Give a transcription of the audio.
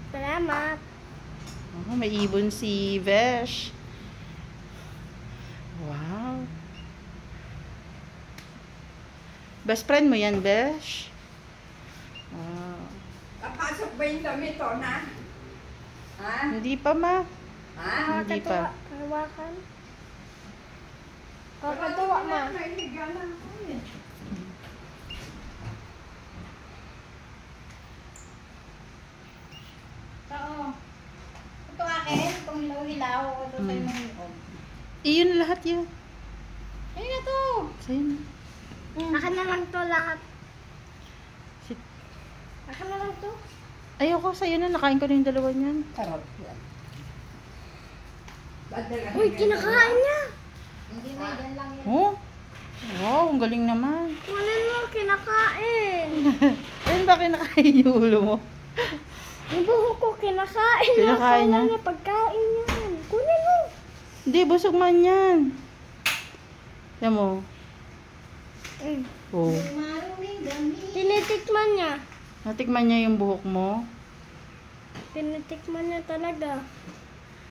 Salamat. Oh, may ibon si Vesh. Wow. Best friend mo yan, Besh? Wow. Napasok ba yung damit o na? Ha? Hindi pa, ma. Ha? Hindi pa. Hawakan. Kakatuwa, ma. Naihigalan ko eh. Oo. Ito akin, itong hilaw-hilaw. Ito sa'yo mo yung Iyon lahat yan. Ayun na to. Sa'yo na. Akin na lang to lahat. Si- Akin na lang to. Ayoko, sa'yo na. Nakain ko na yung dalawa niyan. Karot yan. Uy, kinakain niya. Hindi na, yan lang yan. Oh. Wow, ang galing naman. Kunin mo, kinakain. Ayun ba kinakain yung ulo mo? Yung buhok ko, kinakain. Kinakain Nakala niya? niya pagkain yan. Kunin mo. Hindi, busog man yan. Yan mo. Oh. Maruming damit. Tinitikman niya. Natikman niya yung buhok mo. Tinitikman niya talaga.